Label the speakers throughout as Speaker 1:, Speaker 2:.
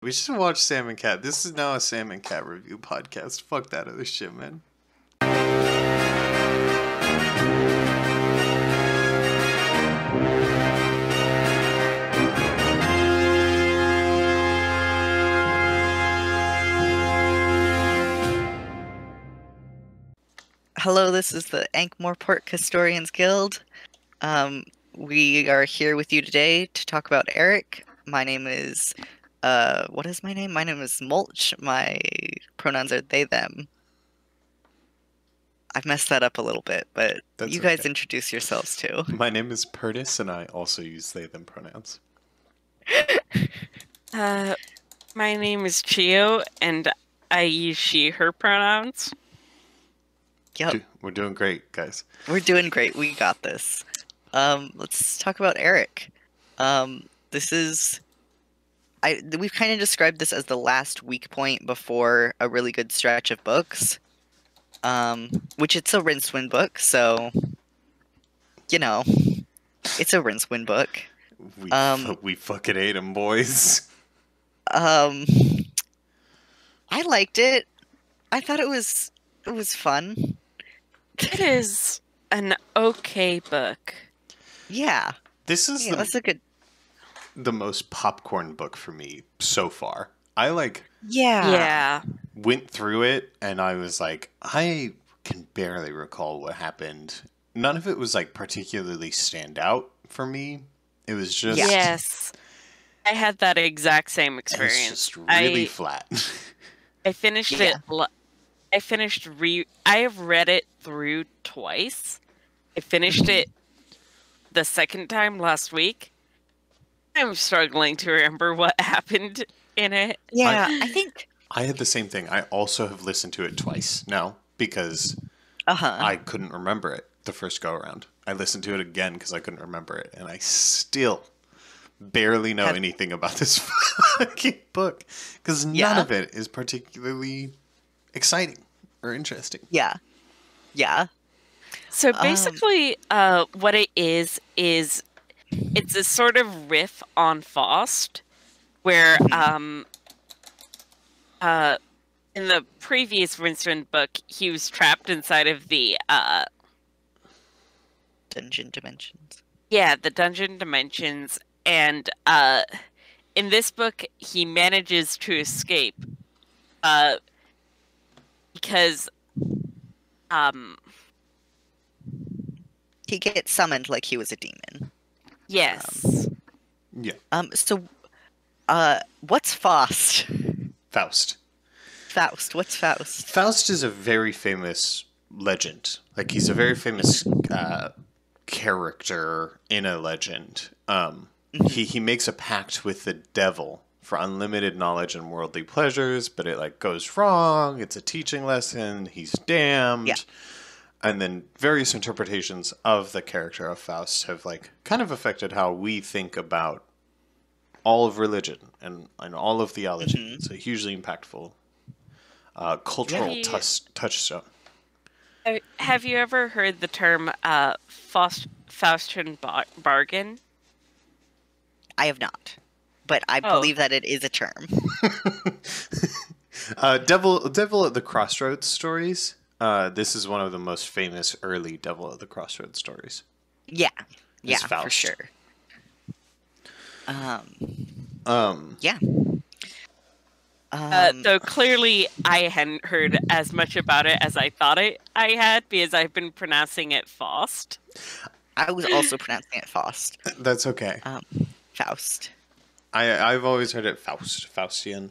Speaker 1: We should watch Sam and Cat. This is now a Sam and Cat review podcast. Fuck that other shit, man.
Speaker 2: Hello, this is the Ankh-Morpork Historians Guild. We are here with you today to talk about Eric. My name is, what is my name? My name is Mulch. My pronouns are they, them. I've messed that up a little bit, but
Speaker 1: That's
Speaker 2: you guys
Speaker 1: okay.
Speaker 2: introduce yourselves too.
Speaker 1: My name is Purtis, and I also use they, them pronouns.
Speaker 3: My name is Chio, and I use she, her pronouns.
Speaker 2: Yep,
Speaker 1: We're doing great, guys.
Speaker 2: we're doing great. We got this. Let's talk about Eric. This is... we've kind of described this as the last weak point before a really good stretch of books. Which it's a Rincewind book, so, you know, it's a Rincewind book.
Speaker 1: We fucking ate him, boys.
Speaker 2: I liked it. I thought it was fun.
Speaker 3: It is an okay book.
Speaker 2: Yeah.
Speaker 1: This is
Speaker 2: That's a good...
Speaker 1: the most popcorn book for me so far. I
Speaker 3: Yeah.
Speaker 1: went through it and I was like, I can barely recall what happened. None of it was like particularly stand out for me. It was just
Speaker 3: Yes. I had that exact same
Speaker 1: it was
Speaker 3: experience.
Speaker 1: just really flat.
Speaker 3: I finished
Speaker 2: Yeah.
Speaker 3: it. I have read it through twice. I finished it the second time last week. I'm struggling to remember what happened in it.
Speaker 2: Yeah, I think...
Speaker 1: I had the same thing. I also have listened to it twice now because I couldn't remember it the first go around. I listened to it again because I couldn't remember it, and I still barely know anything about this fucking book because none of it is particularly exciting or interesting.
Speaker 2: Yeah. Yeah.
Speaker 3: So basically, what it is it's a sort of riff on Faust, where in the previous Rincewind book, he was trapped inside of the
Speaker 2: Dungeon Dimensions.
Speaker 3: the dungeon dimensions, and in this book, he manages to escape because
Speaker 2: He gets summoned like he was a demon.
Speaker 3: yes.
Speaker 1: Yeah.
Speaker 2: So, what's Faust?
Speaker 1: Faust.
Speaker 2: Faust. What's Faust?
Speaker 1: Faust is a very famous legend. Like, he's a very famous character in a legend. He makes a pact with the devil for unlimited knowledge and worldly pleasures, but it like goes wrong. It's a teaching lesson. He's damned.
Speaker 2: Yeah.
Speaker 1: And then various interpretations of the character of Faust have like kind of affected how we think about all of religion and all of theology. It's a hugely impactful cultural touchstone.
Speaker 3: Have you ever heard the term Faustian bargain?
Speaker 2: I have not, but I believe that it is a term.
Speaker 1: Devil at the Crossroads stories. This is one of the most famous early Devil at the Crossroads stories.
Speaker 2: Yeah. Yeah,
Speaker 1: Faust.
Speaker 2: for sure. Yeah.
Speaker 3: Though clearly I hadn't heard as much about it as I thought I had, because I've been pronouncing it Faust.
Speaker 2: I was also pronouncing it Faust.
Speaker 1: That's okay.
Speaker 2: Faust.
Speaker 1: I've always heard it Faustian.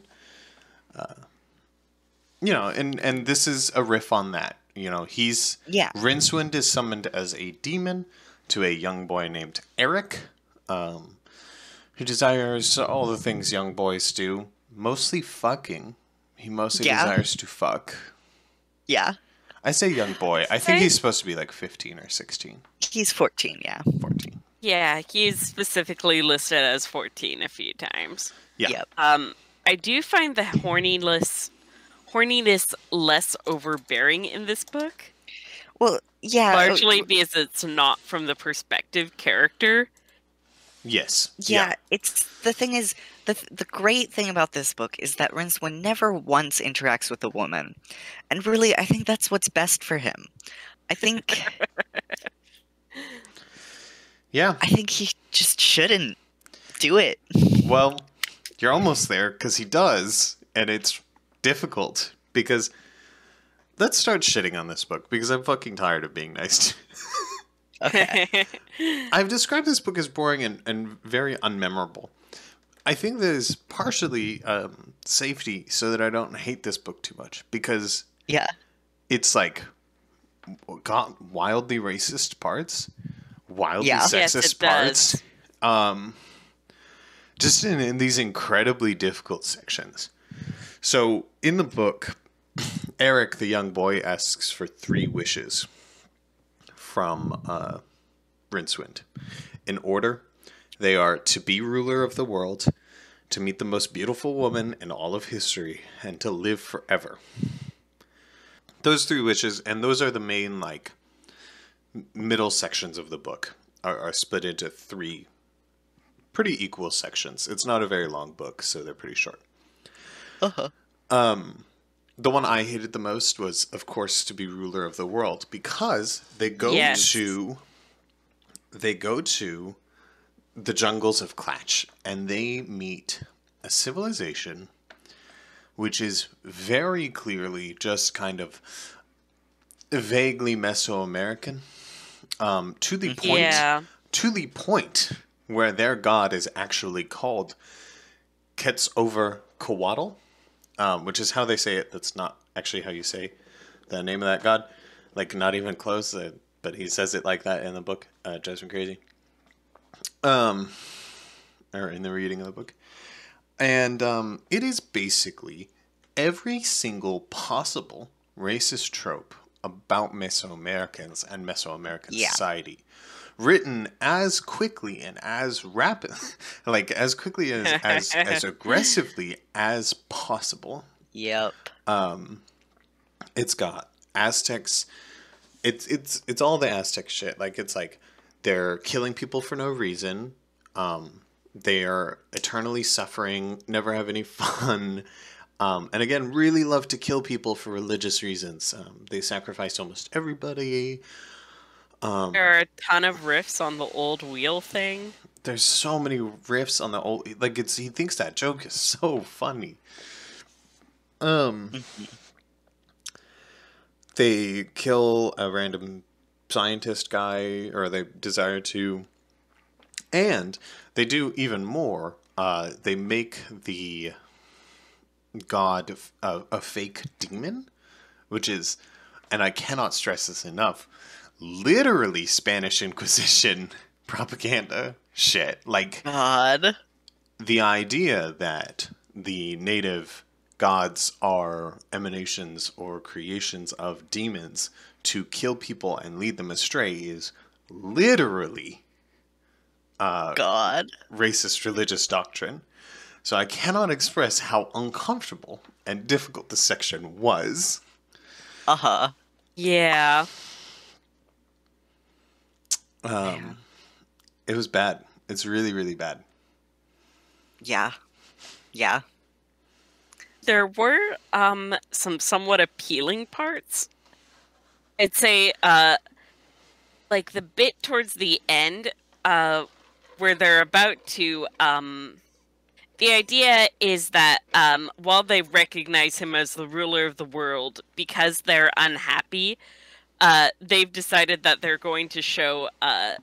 Speaker 1: And this is a riff on that. Rincewind is summoned as a demon to a young boy named Eric, who desires all the things young boys do, mostly fucking. He mostly desires to fuck.
Speaker 2: Yeah.
Speaker 1: I say young boy. I think he's supposed to be like 15 or 16.
Speaker 2: He's 14, yeah.
Speaker 1: 14.
Speaker 3: Yeah, he's specifically listed as 14 a few times.
Speaker 1: Yeah.
Speaker 2: Yep.
Speaker 3: I do find the horniness less overbearing in this book.
Speaker 2: Well, yeah.
Speaker 3: Largely because it's not from the perspective character.
Speaker 1: Yes.
Speaker 2: Yeah, it's the thing is, the great thing about this book is that Rincewind never once interacts with a woman. And really, I think that's what's best for him. I think
Speaker 1: Yeah.
Speaker 2: I think he just shouldn't do it.
Speaker 1: Well, you're almost there, because he does, and it's difficult, because let's start shitting on this book, because I'm fucking tired of being nice to
Speaker 2: Okay.
Speaker 1: I've described this book as boring and very unmemorable. I think that is partially safety, so that I don't hate this book too much, because
Speaker 2: Yeah.
Speaker 1: it's like got wildly racist parts, wildly
Speaker 2: Yeah.
Speaker 1: sexist
Speaker 3: Yes, it
Speaker 1: parts, just in these incredibly difficult sections. So in the book, Eric, the young boy, asks for 3 wishes from Rincewind. In order, they are to be ruler of the world, to meet the most beautiful woman in all of history, and to live forever. Those 3 wishes, and those are the main, like, middle sections of the book, are split into 3 pretty equal sections. It's not a very long book, so they're pretty short.
Speaker 2: Uh-huh.
Speaker 1: The one I hated the most was, of course, to be ruler of the world, because they go
Speaker 3: Yes.
Speaker 1: to the jungles of Clatch, and they meet a civilization which is very clearly just kind of vaguely Mesoamerican, to the point,
Speaker 3: Yeah.
Speaker 1: to the point where their god is actually called Quetzalcoatl, which is how they say it. That's not actually how you say the name of that god. Like, not even close, but he says it like that in the book. Drives me crazy. Or in the reading of the book. And it is basically every single possible racist trope about Mesoamericans and Mesoamerican society, written as quickly and as rapid, like as quickly as aggressively as possible.
Speaker 2: Yep.
Speaker 1: It's got Aztecs. It's all the Aztec shit. Like, it's like they're killing people for no reason. They are eternally suffering, never have any fun. And again, really love to kill people for religious reasons. They sacrifice almost everybody.
Speaker 3: There are a ton of riffs on the old wheel thing.
Speaker 1: There's so many riffs on the old, like, he thinks that joke is so funny. They kill a random scientist guy, or they desire to, and they do even more. They make the god a fake demon, which is, and I cannot stress this enough, literally Spanish Inquisition propaganda shit. Like,
Speaker 2: God.
Speaker 1: the idea that the native gods are emanations or creations of demons to kill people and lead them astray is literally
Speaker 2: God.
Speaker 1: racist religious doctrine. So I cannot express how uncomfortable and difficult this section was.
Speaker 2: Uh-huh.
Speaker 3: Yeah.
Speaker 1: It was bad. It's really, really bad.
Speaker 2: Yeah. Yeah.
Speaker 3: There were some somewhat appealing parts. I'd say like the bit towards the end where they're about to the idea is that while they recognize him as the ruler of the world, because they're unhappy, they've decided that they're going to show the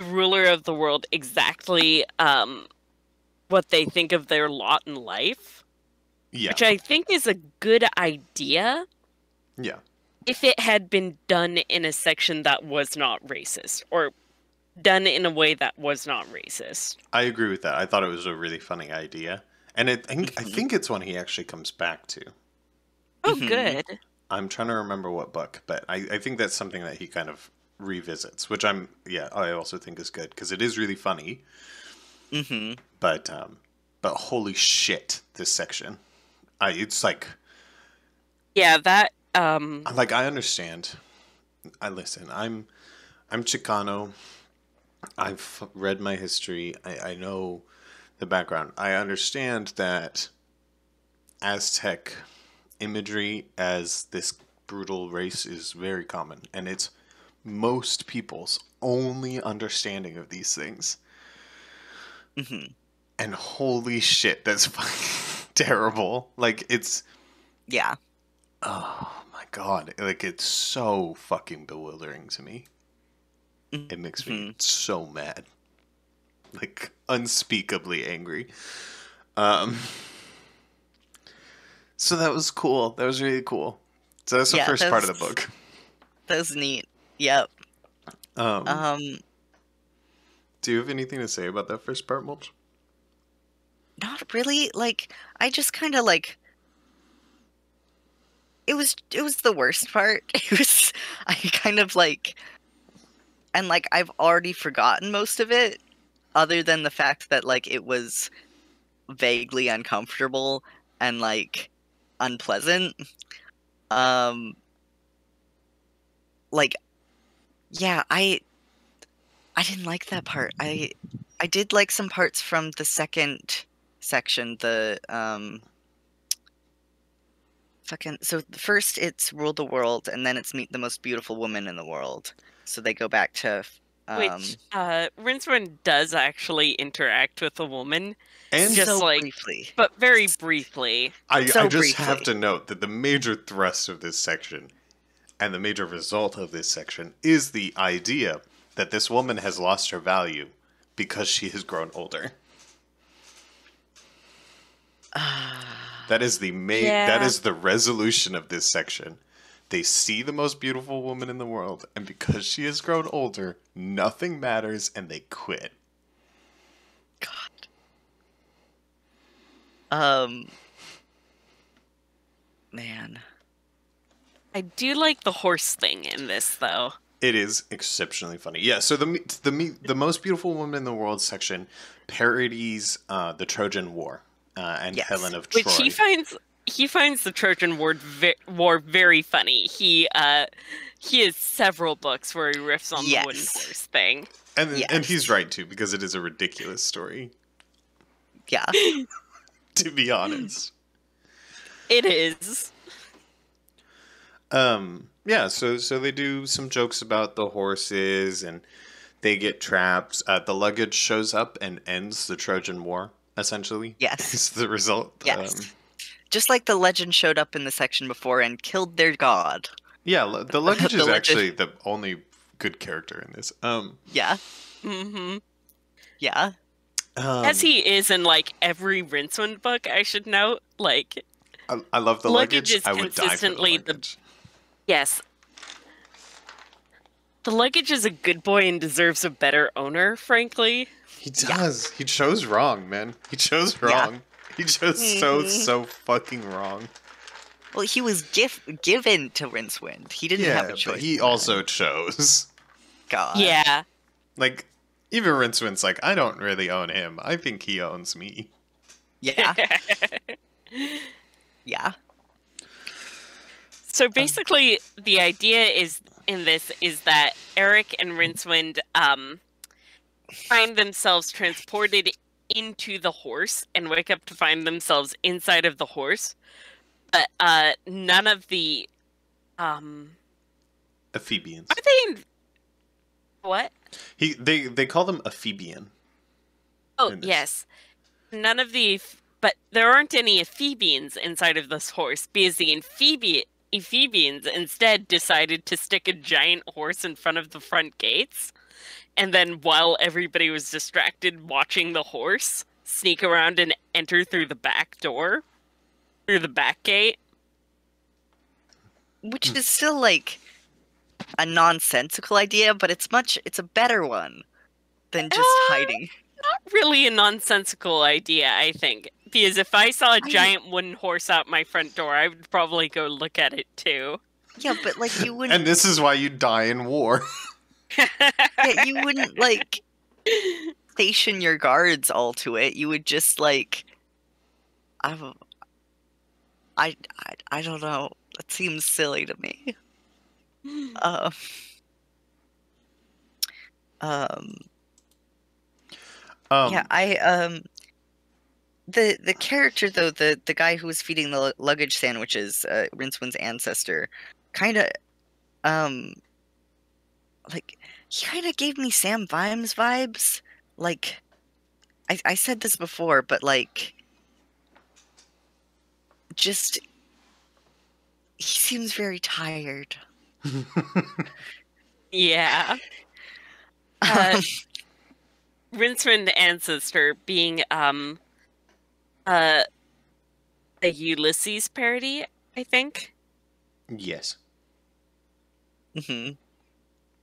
Speaker 3: ruler of the world exactly what they think of their lot in life.
Speaker 1: Yeah.
Speaker 3: Which I think is a good idea.
Speaker 1: Yeah.
Speaker 3: If it had been done in a section that was not racist, or done in a way that was not racist.
Speaker 1: I agree with that. I thought it was a really funny idea. And I think it's one he actually comes back to.
Speaker 3: Oh, good.
Speaker 1: I'm trying to remember what book, but I think that's something that he kind of revisits, which I also think is good, because it is really funny. But holy shit, this section. It's like...
Speaker 3: Yeah, that...
Speaker 1: Like, I understand. Listen, I'm Chicano. I've read my history. I know the background. I understand that Aztec imagery as this brutal race is very common, and it's most people's only understanding of these things.
Speaker 2: Mm-hmm.
Speaker 1: And holy shit, that's fucking terrible. Like, it's...
Speaker 2: Yeah.
Speaker 1: Oh my god. Like, it's so fucking bewildering to me. It makes me so mad. Like, unspeakably angry. So that was cool. That was really cool. So that's the first part of the book.
Speaker 2: That was neat. Yep.
Speaker 1: Do you have anything to say about that first part, Mulch?
Speaker 2: Not really. Like, I just kind of like... It was the worst part. I kind of like... And like, I've already forgotten most of it, other than the fact that like, it was vaguely uncomfortable and like, unpleasant. Like, yeah, I didn't like that part. I did like some parts from the second section, so first it's rule the world, and then it's meet the most beautiful woman in the world. So they go back to
Speaker 3: which Rincewind does actually interact with a woman,
Speaker 1: and
Speaker 3: just
Speaker 2: so
Speaker 3: like
Speaker 2: briefly,
Speaker 3: but very briefly.
Speaker 1: I just have to note that the major thrust of this section and the major result of this section is the idea that this woman has lost her value because she has grown older. That is the that is the resolution of this section. They see the most beautiful woman in the world, and because she has grown older, nothing matters, and they quit.
Speaker 2: God. Man.
Speaker 3: I do like the horse thing in this, though.
Speaker 1: It is exceptionally funny. Yeah, so the most beautiful woman in the world section parodies the Trojan War and Helen of Troy.
Speaker 3: Which he finds the Trojan War very funny. He has several books where he riffs on the wooden horse thing.
Speaker 1: And he's right too, because it is a ridiculous story.
Speaker 2: Yeah.
Speaker 1: To be honest.
Speaker 3: It is.
Speaker 1: Yeah, so they do some jokes about the horses, and they get trapped. The luggage shows up and ends the Trojan War, essentially.
Speaker 2: Yes.
Speaker 1: Is the result.
Speaker 2: Yes. Just like the legend showed up in the section before and killed their god.
Speaker 1: Yeah, the luggage is actually the only good character in this.
Speaker 2: Yeah.
Speaker 3: Mm-hmm.
Speaker 2: Yeah.
Speaker 3: As he is in like every Rincewind book, I should note. Like,
Speaker 1: I love the luggage.
Speaker 3: Is
Speaker 1: I would die for the luggage.
Speaker 3: Yes. The luggage is a good boy and deserves a better owner, frankly.
Speaker 1: He does. Yeah. He chose wrong, man. He chose wrong. Yeah. He chose so fucking wrong.
Speaker 2: Well, he was given to Rincewind. He didn't have a choice.
Speaker 1: But he also chose.
Speaker 2: God.
Speaker 3: Yeah.
Speaker 1: Like, even Rincewind's like, I don't really own him. I think he owns me.
Speaker 2: Yeah. Yeah.
Speaker 3: So basically, the idea is that Eric and Rincewind find themselves transported into the horse and wake up to find themselves inside of the horse, but none of the
Speaker 1: Ephebians.
Speaker 3: Are they in what?
Speaker 1: They call them Ephebian.
Speaker 3: Oh yes, none of the but there aren't any Ephebians inside of this horse because the Ephebians instead decided to stick a giant horse in front of the front gates, and then while everybody was distracted watching the horse, sneak around and enter through the back door, through the back gate.
Speaker 2: Which is still, like, a nonsensical idea, but it's a better one than just hiding.
Speaker 3: Not really a nonsensical idea, I think. Because if I saw a giant wooden horse out my front door, I would probably go look at it too.
Speaker 2: Yeah, but like you wouldn't.
Speaker 1: And this is why you die in war.
Speaker 2: Yeah, you wouldn't like station your guards all to it. You would just like. I don't know. That seems silly to me.
Speaker 1: Yeah,
Speaker 2: the character though, the guy who was feeding the luggage sandwiches, Rincewind's ancestor, kind of um like he kind of gave me Sam Vimes vibes. Like I said this before, but like just he seems very tired.
Speaker 3: Yeah. Rincewind ancestor being a Ulysses parody, I think.
Speaker 1: Yes.
Speaker 2: Mm-hmm.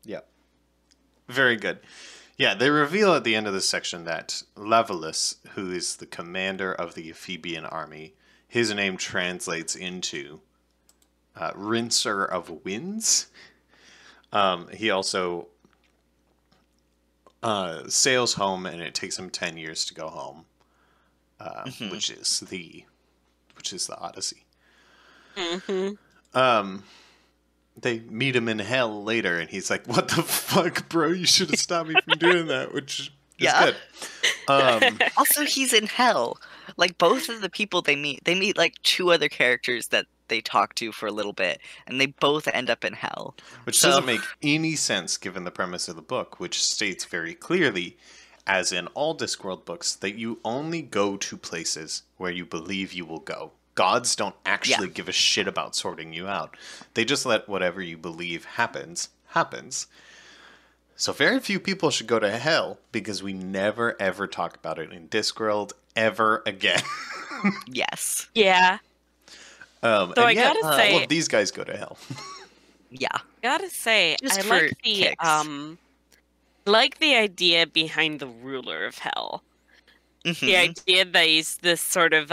Speaker 1: Yeah. Very good. Yeah, they reveal at the end of this section that Levelus, who is the commander of the Ephebian army, his name translates into Rincer of Winds. He also sails home, and it takes him 10 years to go home, which is the Odyssey.
Speaker 3: Mm-hmm.
Speaker 1: They meet him in hell later, and he's like, "What the fuck, bro? You should have stopped me from doing that," which is good.
Speaker 2: Also, he's in hell. Like, both of the people they meet like two other characters that they talk to for a little bit, and they both end up in hell.
Speaker 1: Which doesn't make any sense given the premise of the book, which states very clearly, as in all Discworld books, that you only go to places where you believe you will go. Gods don't actually give a shit about sorting you out. They just let whatever you believe happens. So very few people should go to hell, because we never ever talk about it in Discworld ever again.
Speaker 2: Yes.
Speaker 3: Yeah.
Speaker 1: So
Speaker 3: I gotta say,
Speaker 1: all of these guys go to hell.
Speaker 2: Yeah.
Speaker 3: Gotta say,
Speaker 2: Just
Speaker 3: I
Speaker 2: for
Speaker 3: like the
Speaker 2: kicks.
Speaker 3: like the idea behind the ruler of hell.
Speaker 2: Mm-hmm.
Speaker 3: The idea that he's this sort of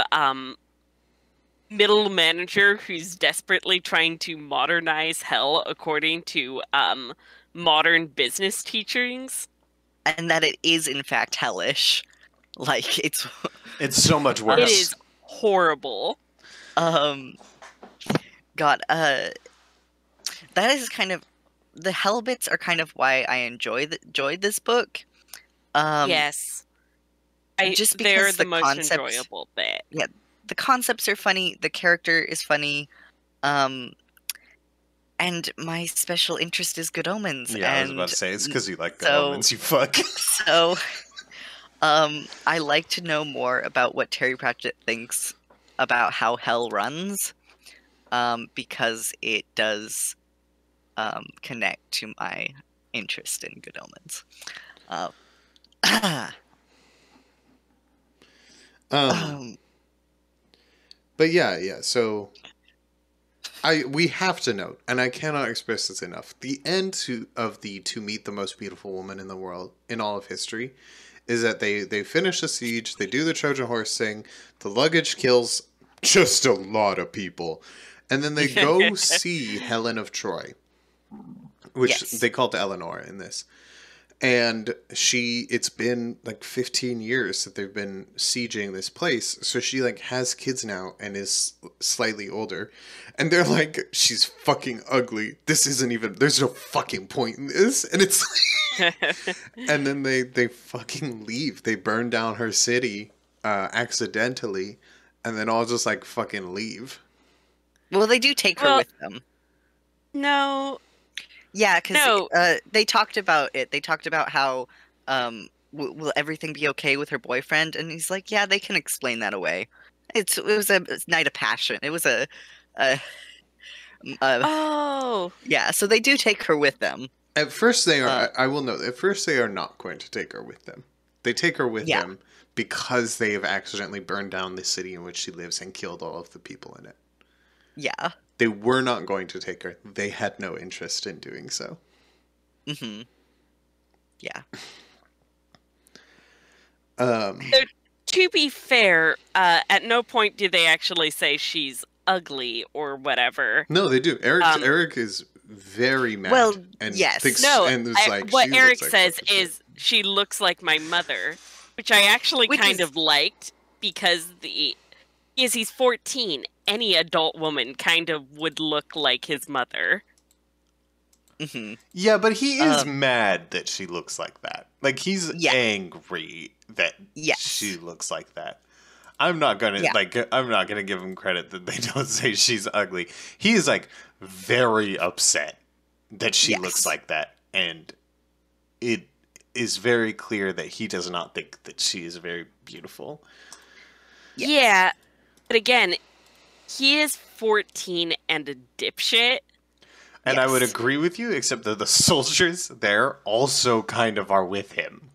Speaker 3: middle manager who's desperately trying to modernize hell according to modern business teachings.
Speaker 2: And that it is in fact hellish. Like it's
Speaker 1: so much worse.
Speaker 3: It is horrible.
Speaker 2: God, that is kind of the hell bits are kind of why I enjoyed this book.
Speaker 3: Yes,
Speaker 2: just
Speaker 3: they're
Speaker 2: because
Speaker 3: the most enjoyable bit.
Speaker 2: Yeah, the concepts are funny. The character is funny. And my special interest is Good Omens.
Speaker 1: Yeah,
Speaker 2: and
Speaker 1: I was about to say it's because you like Good Omens. You fuck.
Speaker 2: So, I like to know more about what Terry Pratchett thinks about how hell runs, because it does connect to my interest in Good Omens.
Speaker 1: But yeah. So we have to note, and I cannot express this enough. The end of the "To Meet the Most Beautiful Woman in the World" in all of history is that they finish the siege, they do the Trojan horse thing, the luggage kills just a lot of people, and then they go see Helen of Troy, which they called Eleanor in this. And it's been like 15 years that they've been sieging this place. So she like has kids now and is slightly older. And they're like, she's fucking ugly. This isn't even, there's no fucking point in this. And it's and then they fucking leave. They burn down her city accidentally. And then all just like fucking leave.
Speaker 2: Well, they do take her with them.
Speaker 3: No.
Speaker 2: Yeah, because they talked about it. They talked about how will everything be okay with her boyfriend, and he's like, yeah, they can explain that away. It was a night of passion. It was yeah. So they do take her with them.
Speaker 1: At first, they are. I will note. At first, they are not going to take her with them. They take her with them because they have accidentally burned down the city in which she lives and killed all of the people in it.
Speaker 2: Yeah.
Speaker 1: They were not going to take her. They had no interest in doing so.
Speaker 2: Mm-hmm. Yeah.
Speaker 3: So, to be fair, at no point do they actually say she's ugly or whatever.
Speaker 1: No, they do. Eric is very mad.
Speaker 2: Well,
Speaker 1: and
Speaker 2: yes.
Speaker 1: thinks,
Speaker 3: No,
Speaker 1: and is like,
Speaker 3: what Eric
Speaker 1: like
Speaker 3: says is she looks like my mother, which I actually kind of liked because he's 14. Any adult woman kind of would look like his mother.
Speaker 2: Mm-hmm.
Speaker 1: Yeah, but he is mad that she looks like that. Like, he's angry that she looks like that. I'm not gonna
Speaker 2: Yeah.
Speaker 1: I'm not gonna give him credit that they don't say she's ugly. He is like very upset that she looks like that, and it is very clear that he does not think that she is very beautiful.
Speaker 3: Yes. Yeah, but again, he is 14 and a dipshit.
Speaker 1: And I would agree with you, except that the soldiers there also kind of are with him.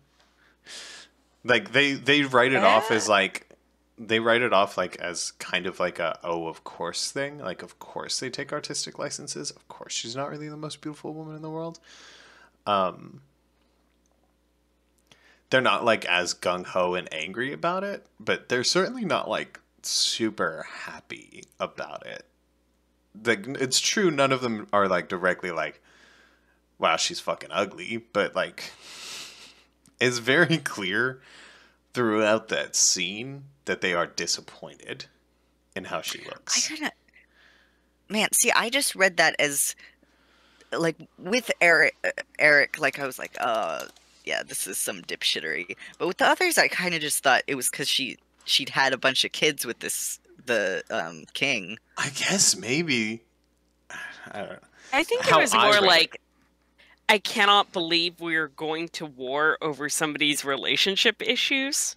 Speaker 1: Like they write it off as like as kind of like a of course thing. Like of course they take artistic licenses. Of course she's not really the most beautiful woman in the world. They're not like as gung ho and angry about it, but they're certainly not like super happy about it. Like it's true, none of them are like directly like, wow, she's fucking ugly, but like it's very clear throughout that scene that they are disappointed in how she looks.
Speaker 2: I just read that as like with Eric, like I was like, yeah, this is some dipshittery. But with the others, I kind of just thought it was because she'd had a bunch of kids with the king.
Speaker 1: I guess maybe. I don't know.
Speaker 3: I think it was more like, I cannot believe we're going to war over somebody's relationship issues.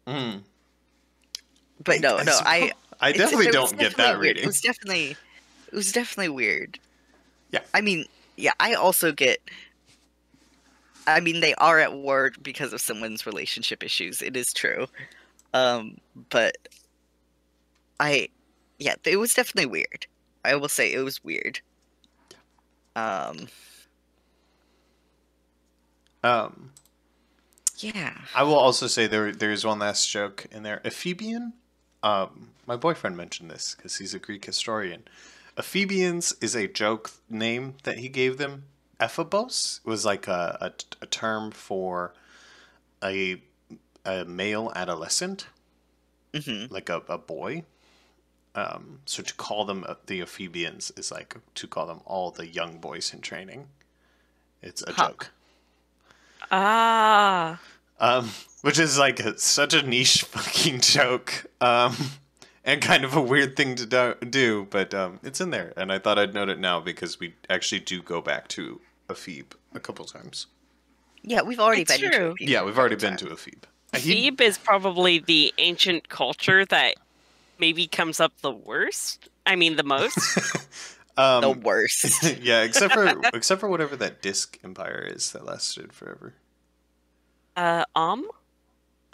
Speaker 2: But I
Speaker 1: definitely don't get that reading.
Speaker 2: It was definitely weird.
Speaker 1: Yeah.
Speaker 2: I mean, yeah, I also get. I mean, they are at war because of someone's relationship issues. It is true. But it was definitely weird. I will say it was weird. Yeah.
Speaker 1: I will also say there's one last joke in there. Ephebian? My boyfriend mentioned this because he's a Greek historian. Ephebians is a joke name that he gave them. Ephebos was like a term for a male adolescent, like a boy. So to call them the Ephebians is like to call them all the young boys in training. It's a joke. Which is like such a niche fucking joke. And kind of a weird thing to do, but it's in there. And I thought I'd note it now because we actually do go back to Ephebe a couple times.
Speaker 2: Yeah, we've already been to Ephebe.
Speaker 1: Yeah, we've already been to Ephebe.
Speaker 3: Ephebe is probably the ancient culture that maybe comes up the worst. I mean, the most.
Speaker 2: The worst.
Speaker 1: Yeah, except for whatever that disc empire is that lasted forever.
Speaker 3: I
Speaker 1: don't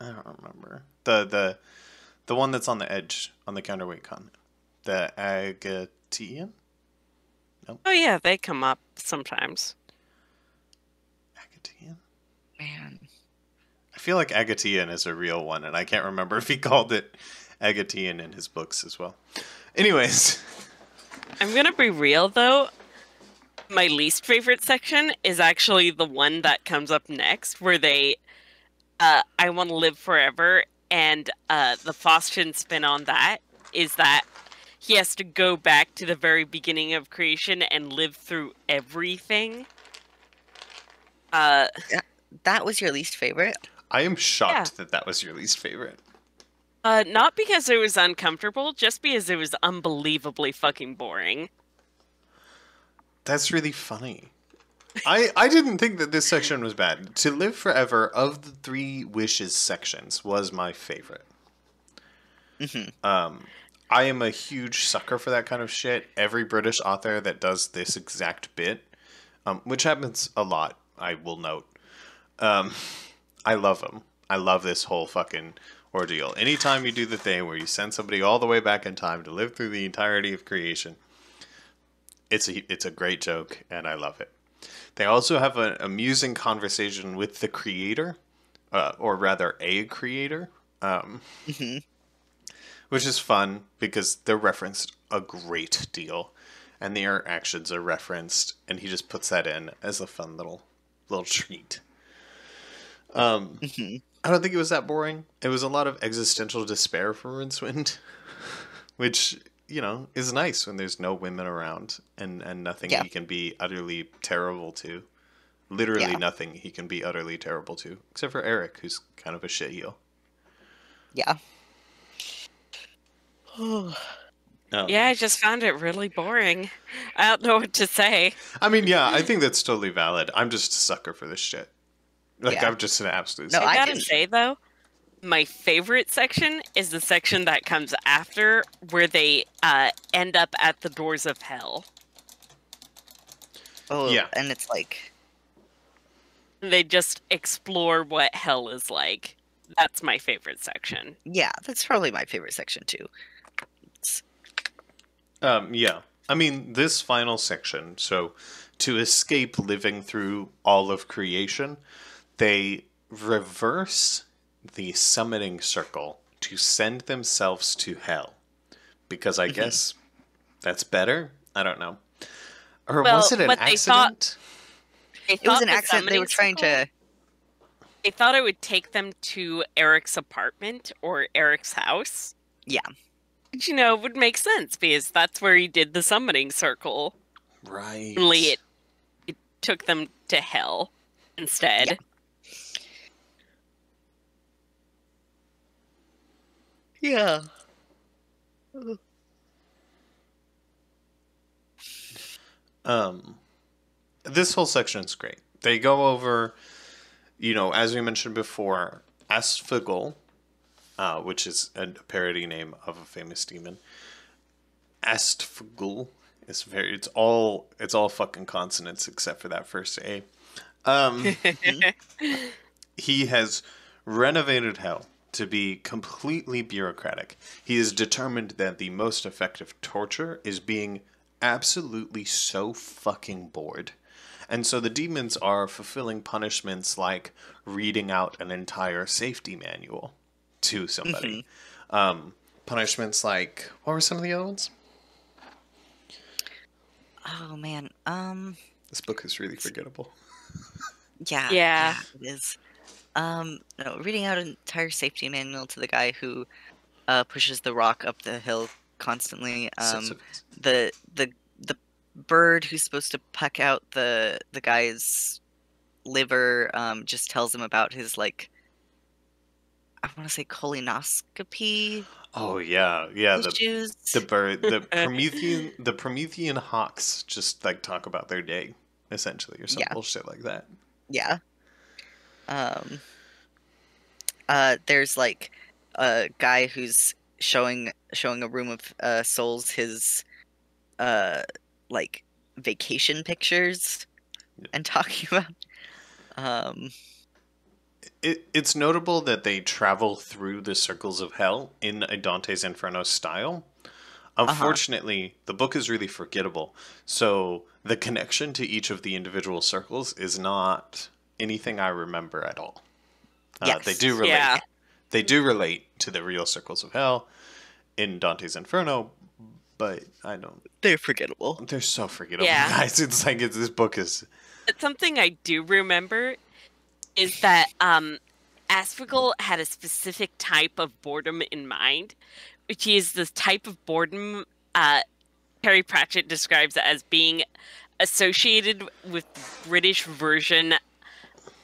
Speaker 1: remember. The one that's on the edge, on the counterweight continent. The Agatean?
Speaker 3: Nope. Oh yeah, they come up sometimes.
Speaker 1: Agatean?
Speaker 2: Man.
Speaker 1: I feel like Agatean is a real one, and I can't remember if he called it Agatean in his books as well. Anyways.
Speaker 3: I'm gonna be real, though. My least favorite section is actually the one that comes up next, where they, I Want to Live Forever, and the Faustian spin on that is that he has to go back to the very beginning of creation and live through everything.
Speaker 2: That was your least favorite?
Speaker 1: I am shocked that was your least favorite.
Speaker 3: Not because it was uncomfortable, just because it was unbelievably fucking boring.
Speaker 1: That's really funny. I didn't think that this section was bad. To Live Forever, of the 3 wishes sections, was my favorite. I am a huge sucker for that kind of shit. Every British author that does this exact bit, which happens a lot, I will note. I love them. I love this whole fucking ordeal. Anytime you do the thing where you send somebody all the way back in time to live through the entirety of creation, it's a great joke, and I love it. They also have an amusing conversation with the creator, or rather a creator, which is fun because they're referenced a great deal, and their actions are referenced, and he just puts that in as a fun little treat. I don't think it was that boring. It was a lot of existential despair for Rincewind, which, is nice when there's no women around and nothing he can be utterly terrible to. Literally nothing he can be utterly terrible to, except for Eric, who's kind of a shitheel.
Speaker 2: Yeah.
Speaker 3: Yeah, I just found it really boring. I don't know what to say.
Speaker 1: I mean, yeah, I think that's totally valid. I'm just a sucker for this shit. Like,
Speaker 2: Yeah.
Speaker 1: I'm just an absolute
Speaker 2: No,
Speaker 1: sucker.
Speaker 3: I
Speaker 2: I
Speaker 3: gotta
Speaker 2: didn't.
Speaker 3: say though, my favorite section is the section that comes after, where they end up at the doors of hell.
Speaker 2: Oh,
Speaker 1: Yeah.
Speaker 2: and it's like,
Speaker 3: They just explore what hell is like. That's my favorite section.
Speaker 2: yeah, that's probably my favorite section too.
Speaker 1: Yeah. I mean, this final section, so to escape living through all of creation, they reverse the summoning circle to send themselves to hell. Because I guess that's better? I don't know. Or
Speaker 3: Well,
Speaker 1: was it an
Speaker 3: what they
Speaker 1: accident?
Speaker 2: It was an accident. They were trying to.
Speaker 3: They thought it would take them to Eric's apartment or Eric's house.
Speaker 2: Yeah.
Speaker 3: Which, you know, would make sense because that's where he did the summoning circle.
Speaker 1: Right.
Speaker 3: Only it took them to hell instead.
Speaker 2: Yeah.
Speaker 1: This whole section is great. They go over, as we mentioned before, Asphagul, which is a parody name of a famous demon. Astfagul is it's all fucking consonants except for that first A. He has renovated hell to be completely bureaucratic. He is determined that the most effective torture is being absolutely so fucking bored. And so the demons are fulfilling punishments like reading out an entire safety manual to somebody. Punishments like, what were some of the other ones?
Speaker 2: Oh man.
Speaker 1: This book is really forgettable.
Speaker 2: Yeah, it is. No, reading out an entire safety manual to the guy who pushes the rock up the hill constantly. The bird who's supposed to peck out the guy's liver just tells him about his, like, I want to say colonoscopy.
Speaker 1: Oh yeah.
Speaker 2: Issues.
Speaker 1: The bird, the Promethean hawks just like talk about their day, essentially, or some bullshit like that.
Speaker 2: Yeah. There's like a guy who's showing a room of souls his like vacation pictures and talking about
Speaker 1: It's notable that they travel through the circles of hell in a Dante's Inferno style. Unfortunately, the book is really forgettable, so the connection to each of the individual circles is not anything I remember at all. They do relate.
Speaker 3: Yeah.
Speaker 1: They do relate to the real circles of hell in Dante's Inferno, but I don't.
Speaker 2: They're forgettable.
Speaker 1: They're so forgettable, guys. It's like this book is.
Speaker 3: Something I do remember is that Asphagul had a specific type of boredom in mind, which is the type of boredom Terry Pratchett describes as being associated with the British version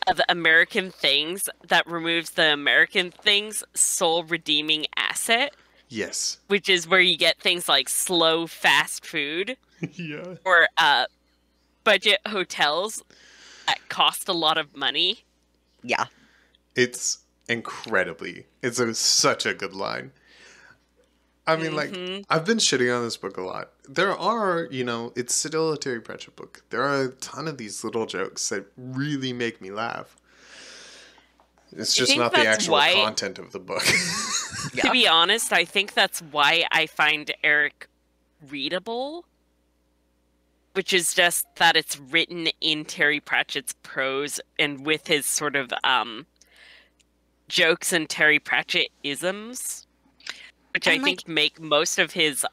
Speaker 3: of American Things that removes the American Things sole redeeming asset.
Speaker 1: Yes.
Speaker 3: Which is where you get things like slow fast food.
Speaker 1: Yeah.
Speaker 3: Or budget hotels that cost a lot of money.
Speaker 2: Yeah.
Speaker 1: It's incredibly. It's such a good line. I mean, like, I've been shitting on this book a lot. There are, it's still a Terry Pratchett book. There are a ton of these little jokes that really make me laugh. It's just not the actual content of the book.
Speaker 3: To be honest, I think that's why I find Eric readable. Which is just that it's written in Terry Pratchett's prose and with his sort of jokes and Terry Pratchett isms. Which I think make most of his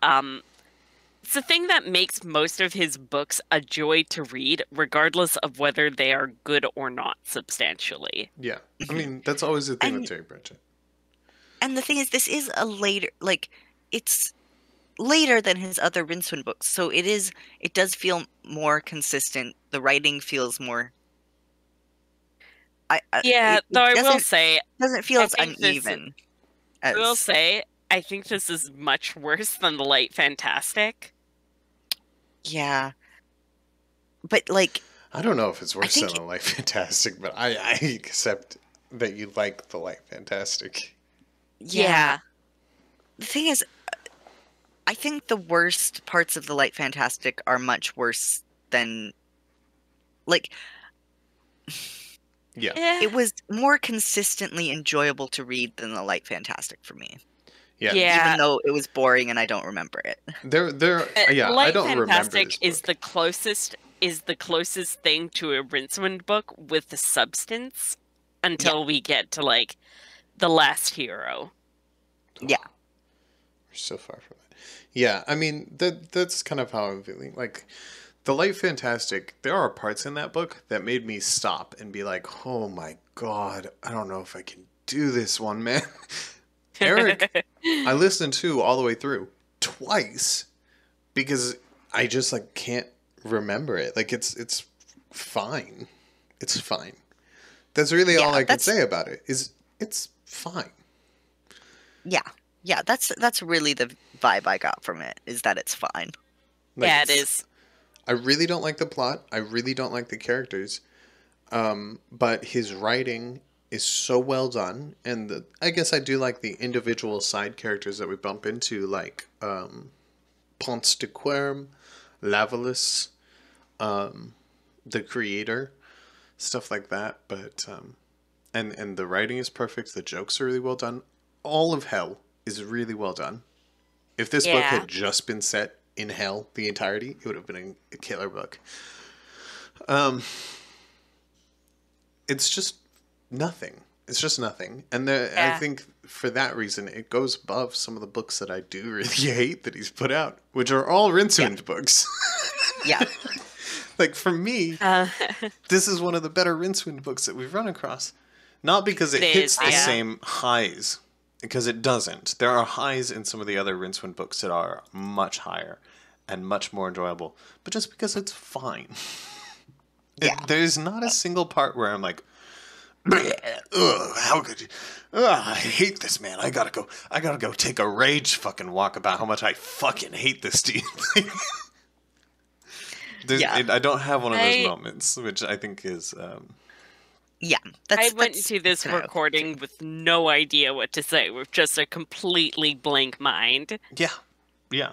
Speaker 3: it's the thing that makes most of his books a joy to read, regardless of whether they are good or not substantially.
Speaker 1: Yeah. I mean, that's always the thing with Terry Pratchett.
Speaker 2: And the thing is, this is a later, like, it's later than his other Rincewind books, so it does feel more consistent. The writing feels more.
Speaker 3: Though I will say,
Speaker 2: it doesn't feel as uneven
Speaker 3: I will say, I think this is much worse than the Light Fantastic.
Speaker 2: Yeah. But, like...
Speaker 1: I don't know if it's worse than the Light Fantastic, but I accept that you like the Light Fantastic.
Speaker 2: Yeah. The thing is, I think the worst parts of the Light Fantastic are much worse than... Like...
Speaker 1: Yeah.
Speaker 2: It was more consistently enjoyable to read than the Light Fantastic for me.
Speaker 1: Yeah.
Speaker 2: Even though it was boring and I don't remember it.
Speaker 1: I don't remember this book.
Speaker 3: Is the closest thing to a Rincewind book with the substance until we get to like the last hero.
Speaker 2: Yeah.
Speaker 1: We're so far from it. Yeah, I mean that's kind of how I'm feeling. Like the Light Fantastic, there are parts in that book that made me stop and be like, "Oh my god, I don't know if I can do this one, man." Eric, I listened to all the way through twice because I just like can't remember it. Like it's fine. It's fine. That's really all I can say about it. Is it's fine.
Speaker 2: Yeah. Yeah, that's really the vibe I got from it, is that it's fine.
Speaker 3: Like, yeah, it is.
Speaker 1: I really don't like the plot. I really don't like the characters. But his writing is so well done, and I guess I do like the individual side characters that we bump into, like Ponce de Querm, Lavalus, the creator, stuff like that. But and the writing is perfect. The jokes are really well done. All of Hell is really well done. If this book had just been set in Hell the entirety, it would have been a killer book. It's just nothing. It's just nothing. And I think for that reason, it goes above some of the books that I do really hate that he's put out, which are all Rincewind books.
Speaker 2: Yeah.
Speaker 1: Like, for me, this is one of the better Rincewind books that we've run across. Not because it hits the same highs, because it doesn't. There are highs in some of the other Rincewind books that are much higher and much more enjoyable, but just because it's fine. There's not a single part where I'm like, how could you? I hate this, man. I gotta go take a rage fucking walk about how much I fucking hate this dude. I don't have one of those moments, which I think is...
Speaker 2: I
Speaker 3: went into this recording with no idea what to say, with just a completely blank mind.
Speaker 1: Yeah.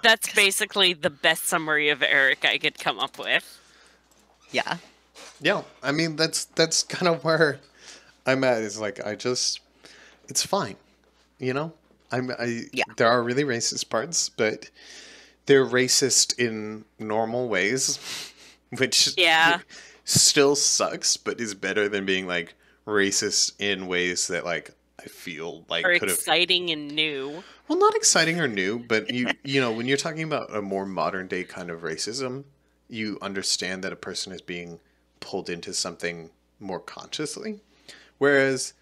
Speaker 3: That's basically the best summary of Eric I could come up with.
Speaker 2: Yeah.
Speaker 1: Yeah, I mean, that's kind of where I'm at, is like, it's fine, you know? There are really racist parts, but they're racist in normal ways, which still sucks, but is better than being, like, racist in ways that, like, I feel like
Speaker 3: could have... exciting and new.
Speaker 1: Well, not exciting or new, but you know, when you're talking about a more modern day kind of racism, you understand that a person is being pulled into something more consciously. Whereas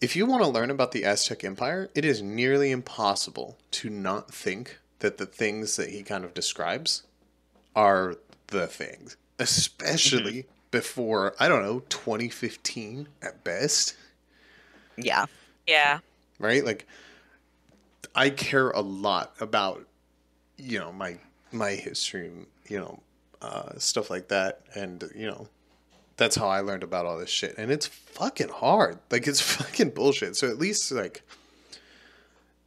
Speaker 1: if you want to learn about the Aztec Empire, it is nearly impossible to not think that the things that he kind of describes are the things, especially before, I don't know, 2015 at best.
Speaker 2: Yeah.
Speaker 1: Right? Like, I care a lot about, you know, my history, you know, stuff like that. And, you know, that's how I learned about all this shit. And it's fucking hard. Like, it's fucking bullshit. So at least, like,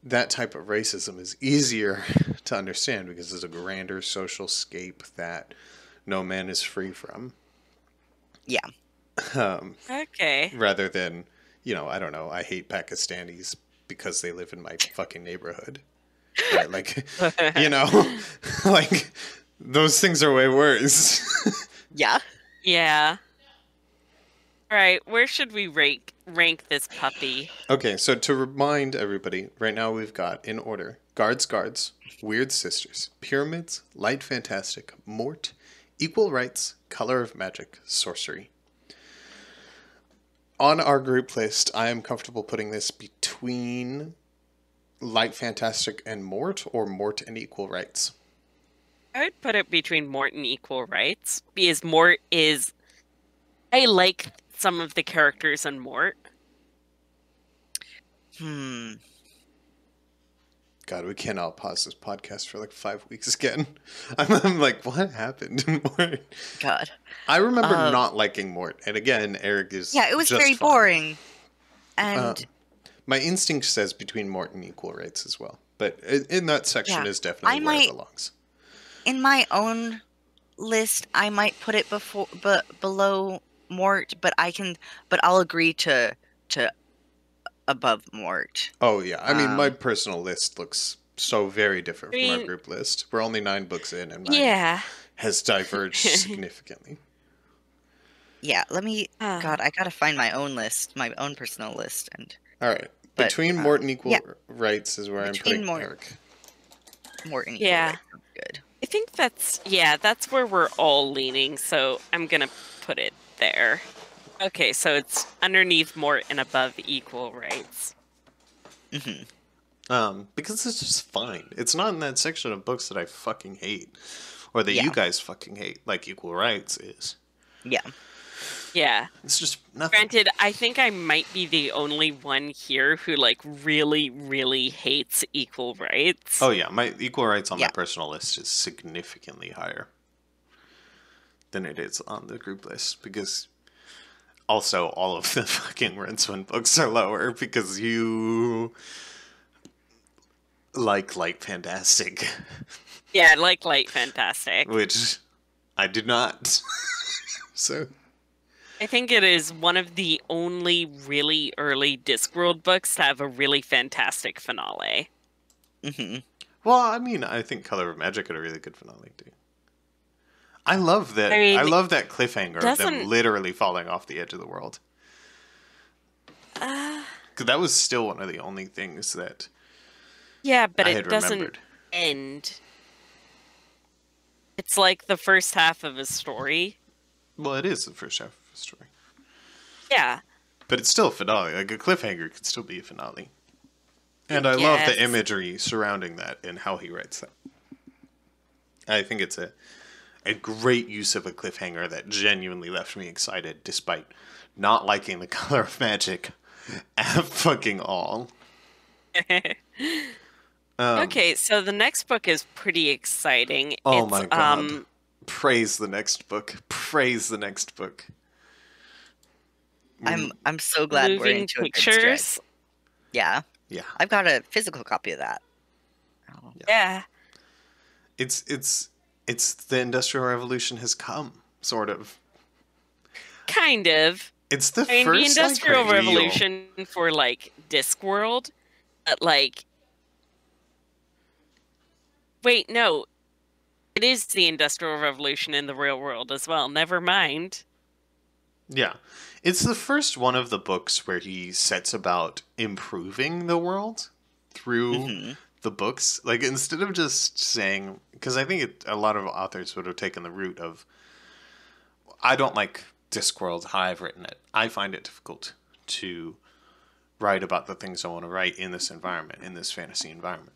Speaker 1: that type of racism is easier to understand because it's a grander social scape that no man is free from.
Speaker 2: Yeah.
Speaker 3: Okay.
Speaker 1: Rather than, you know, I don't know, I hate Pakistanis because they live in my fucking neighborhood. Right? Like, you know, like, those things are way worse.
Speaker 2: Yeah.
Speaker 3: All right, where should we rank this puppy?
Speaker 1: Okay, so to remind everybody, right now we've got, in order, Guards, Weird Sisters, Pyramids, Light Fantastic, Mort, Equal Rights, Color of Magic, Sorcery. On our group list, I am comfortable putting this between Light Fantastic and Mort, or Mort and Equal Rights.
Speaker 3: I would put it between Mort and Equal Rights, because Mort is... I like some of the characters in Mort.
Speaker 1: God, we cannot pause this podcast for like 5 weeks again. I'm like, what happened?
Speaker 2: God.
Speaker 1: I remember not liking Mort. And again, Eric is
Speaker 2: it was
Speaker 1: just
Speaker 2: very
Speaker 1: fine.
Speaker 2: boring. And
Speaker 1: my instinct says between Mort and Equal Rights as well. But in that section is definitely where it belongs.
Speaker 2: In my own list, I might put it below Mort, but I'll agree to above Mort.
Speaker 1: Oh yeah, I mean my personal list looks so very different from our group list. We're only 9 books in, and mine has diverged significantly.
Speaker 2: Yeah, let me. God, I gotta find my own list, my own personal list, and.
Speaker 1: All right, between Mort and Equal Rights is where I'm putting Eric.
Speaker 2: Mort and Equal Rights sounds good.
Speaker 3: I think that's where we're all leaning. So I'm gonna put it there. Okay, so it's underneath Mort and above Equal Rights.
Speaker 1: Because it's just fine. It's not in that section of books that I fucking hate, or that you guys fucking hate, like Equal Rights is.
Speaker 2: Yeah.
Speaker 3: Yeah.
Speaker 1: It's just nothing.
Speaker 3: Granted, I think I might be the only one here who like really, really hates Equal Rights.
Speaker 1: Oh yeah, my Equal Rights on my personal list is significantly higher than it is on the group list, because also all of the fucking Rinswin books are lower because you like Light Fantastic.
Speaker 3: Yeah, I like Light Fantastic.
Speaker 1: Which I did not. So
Speaker 3: I think it is one of the only really early Discworld books to have a really fantastic finale.
Speaker 1: Well, I mean, I think Color of Magic had a really good finale too. I love that. I love that cliffhanger of them literally falling off the edge of the world. Because that was still one of the only things that.
Speaker 3: Yeah, but it doesn't end. It's like the first half of a story.
Speaker 1: Well, it is the first half of a story.
Speaker 3: Yeah.
Speaker 1: But it's still a finale. Like, a cliffhanger could still be a finale. And I love the imagery surrounding that and how he writes that. I think it's a great use of a cliffhanger that genuinely left me excited, despite not liking the Color of Magic at fucking all.
Speaker 3: Okay, so the next book is pretty exciting.
Speaker 1: Oh my god. Praise the next book. Praise the next book.
Speaker 2: I'm so glad we're into pictures. A good stretch. Yeah.
Speaker 1: Yeah.
Speaker 2: I've got a physical copy of that.
Speaker 3: Oh. Yeah.
Speaker 1: It's the Industrial Revolution has come, sort of.
Speaker 3: Kind of.
Speaker 1: It's the first
Speaker 3: the Industrial Revolution for like Discworld, but like wait, no. It is the Industrial Revolution in the real world as well. Never mind.
Speaker 1: Yeah. It's the first one of the books where he sets about improving the world through the books. Like, instead of just saying... Because I think a lot of authors would have taken the route of... I don't like Discworld, how I've written it. I find it difficult to write about the things I want to write in this environment, in this fantasy environment.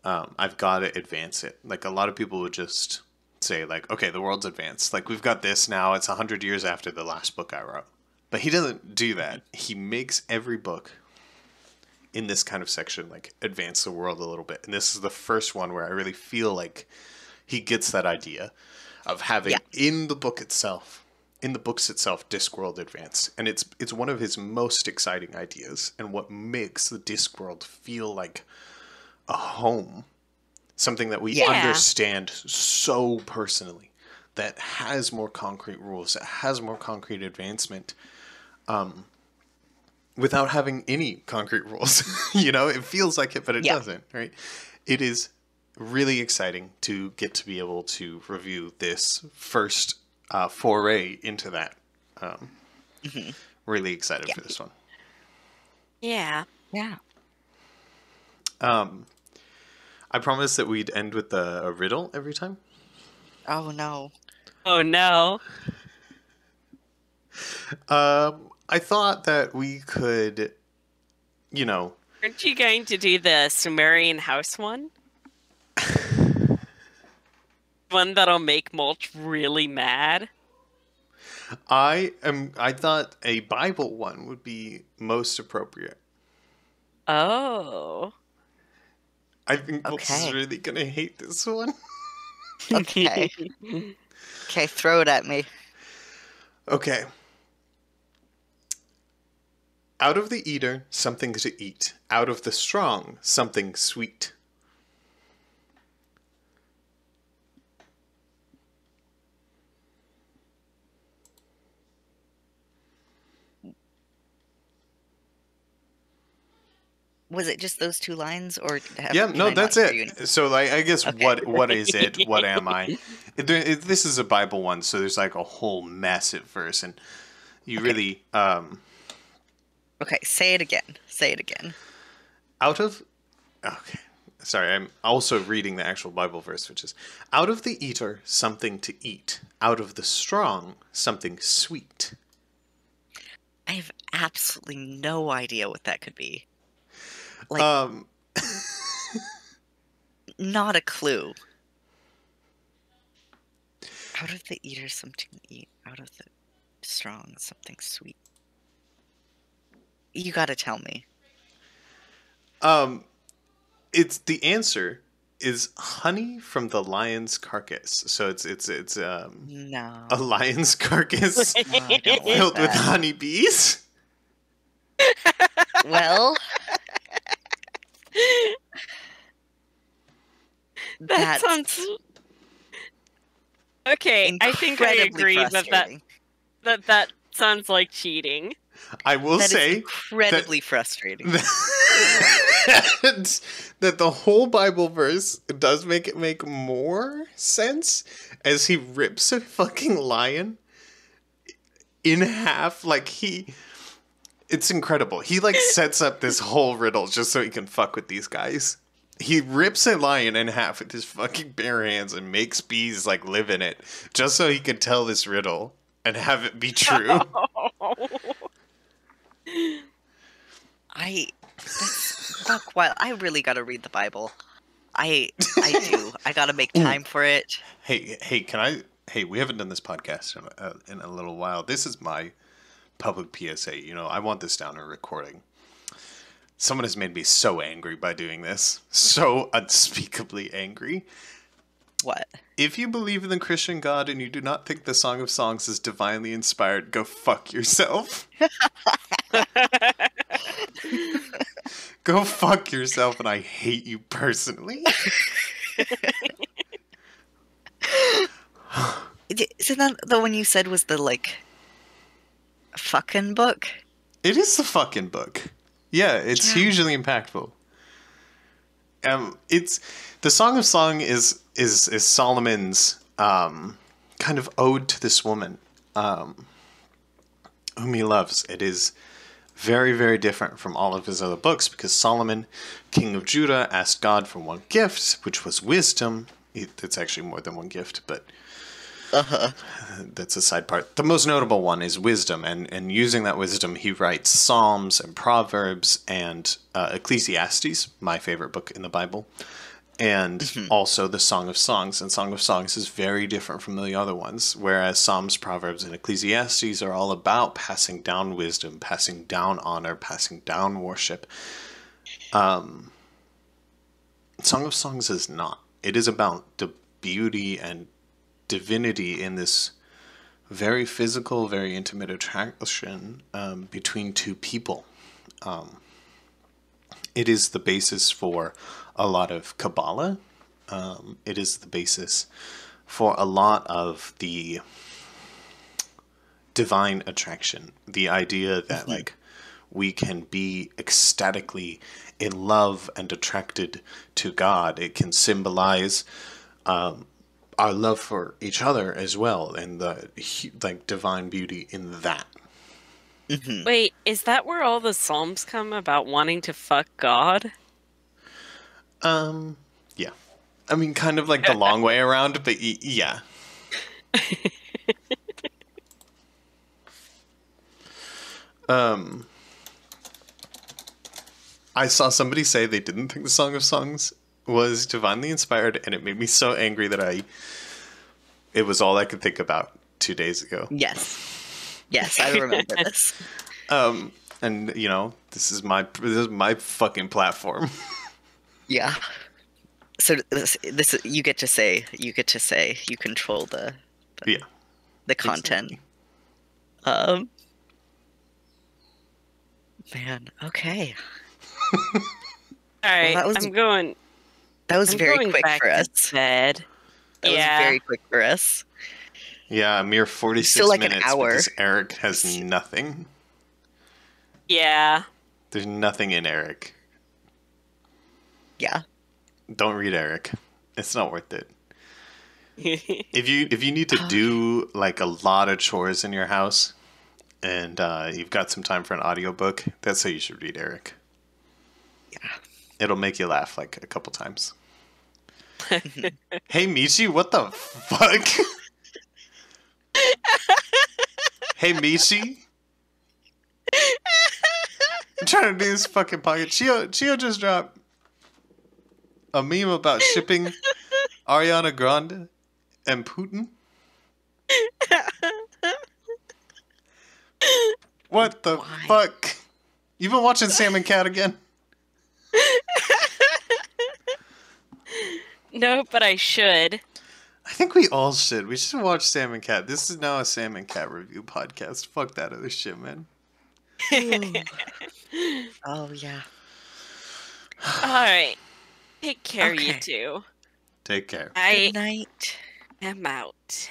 Speaker 1: I've got to advance it. Like, a lot of people would just say, like, okay, the world's advanced. Like, we've got this now. It's 100 years after the last book I wrote. But he doesn't do that. He makes every book in this kind of section, like, advance the world a little bit. And this is the first one where I really feel like he gets that idea of having in the books itself, Discworld advance. And it's one of his most exciting ideas, and what makes the Discworld feel like a home, something that we understand so personally, that has more concrete rules, that has more concrete advancement, without having any concrete rules. You know, it feels like it, but it doesn't, right? It is really exciting to get to be able to review this first foray into that. Really excited for this one.
Speaker 3: Yeah.
Speaker 2: Yeah.
Speaker 1: I promised that we'd end with a riddle every time.
Speaker 2: Oh, no.
Speaker 3: Oh, no.
Speaker 1: I thought that we could, you know...
Speaker 3: Aren't you going to do the Sumerian house one? One that'll make Mulch really mad?
Speaker 1: I thought a Bible one would be most appropriate.
Speaker 3: Oh.
Speaker 1: I think Bolts is really gonna hate this one.
Speaker 2: Okay. Okay, throw it at me.
Speaker 1: Okay. Out of the eater, something to eat. Out of the strong, something sweet.
Speaker 2: Was it just those 2 lines, or
Speaker 1: that's it. So, I guess what is it? What am I? This is a Bible one, so there's like a whole massive verse, and you really.
Speaker 2: Okay, say it again. Say it again.
Speaker 1: Okay, sorry, I'm also reading the actual Bible verse, which is, out of the eater, something to eat. Out of the strong, something sweet.
Speaker 2: I have absolutely no idea what that could be. Like, not a clue. Out of the eater, something to eat. Out of the strong, something sweet. You gotta tell me.
Speaker 1: It's the answer is honey from the lion's carcass. So it's
Speaker 2: no.
Speaker 1: A lion's carcass filled with honeybees.
Speaker 2: Well,
Speaker 3: that sounds okay. I think I agree that sounds like cheating.
Speaker 1: I will say
Speaker 2: incredibly frustrating.
Speaker 1: That the whole Bible verse does make more sense as he rips a fucking lion in half. It's incredible. He sets up this whole riddle just so he can fuck with these guys. He rips a lion in half with his fucking bare hands and makes bees live in it just so he can tell this riddle and have it be true.
Speaker 2: Fuck, while I really gotta read the Bible. I do. I gotta make time for it.
Speaker 1: Hey, we haven't done this podcast in a little while. This is my public PSA. I want this down in recording. Someone has made me so angry by doing this. So unspeakably angry.
Speaker 2: What?
Speaker 1: If you believe in the Christian God and you do not think the Song of Songs is divinely inspired, go fuck yourself. Go fuck yourself, and I hate you personally.
Speaker 2: Isn't that the one you said was the fucking book?
Speaker 1: It is the fucking book. Yeah, it's hugely impactful. It's the Song of Song is Solomon's kind of ode to this woman whom he loves. It is very, very different from all of his other books because Solomon, king of Judah, asked God for one gift, which was wisdom. It's actually more than one gift, but that's a side part. The most notable one is wisdom, and using that wisdom, he writes Psalms and Proverbs and Ecclesiastes, my favorite book in the Bible, and also the Song of Songs. And Song of Songs is very different from the other ones, whereas Psalms, Proverbs, and Ecclesiastes are all about passing down wisdom, passing down honor, passing down worship. Song of Songs is not. It is about the beauty and divinity in this very physical, very intimate attraction between two people. It is the basis for a lot of Kabbalah. It is the basis for a lot of the divine attraction. The idea that we can be ecstatically in love and attracted to God. It can symbolize our love for each other as well, and the divine beauty in that.
Speaker 3: Wait, is that where all the Psalms come about wanting to fuck God?
Speaker 1: Yeah. I mean, kind of the long way around, but yeah. I saw somebody say they didn't think the Song of Songs was divinely inspired, and it made me so angry that it was all I could think about 2 days ago.
Speaker 2: Yes, I remember this.
Speaker 1: And this is my fucking platform.
Speaker 2: Yeah. So this you get to say you control the content.
Speaker 1: Exactly.
Speaker 2: Man, okay.
Speaker 3: All right,
Speaker 2: Well, that was very quick for us.
Speaker 3: Bed.
Speaker 2: That was very quick for us.
Speaker 1: Yeah, a mere 46
Speaker 2: like
Speaker 1: minutes
Speaker 2: an hour.
Speaker 1: because Eric has nothing.
Speaker 3: Yeah.
Speaker 1: There's nothing in Eric.
Speaker 2: Yeah.
Speaker 1: Don't read Eric. It's not worth it. If you need to do like a lot of chores in your house and you've got some time for an audiobook, that's how you should read Eric.
Speaker 2: Yeah.
Speaker 1: It'll make you laugh like a couple times. Hey Michi, what the fuck? Hey Michi? I'm trying to do this fucking pocket. Chio just dropped a meme about shipping Ariana Grande and Putin. What the fuck? You've been watching Sam and Cat again?
Speaker 3: No, but I should.
Speaker 1: I think we all should. We should watch Sam and Cat. This is now a Sam and Cat review podcast. Fuck that other shit, man.
Speaker 2: Oh, yeah.
Speaker 3: All right. Take care, you two.
Speaker 1: Take care.
Speaker 2: Good night.
Speaker 3: I'm out.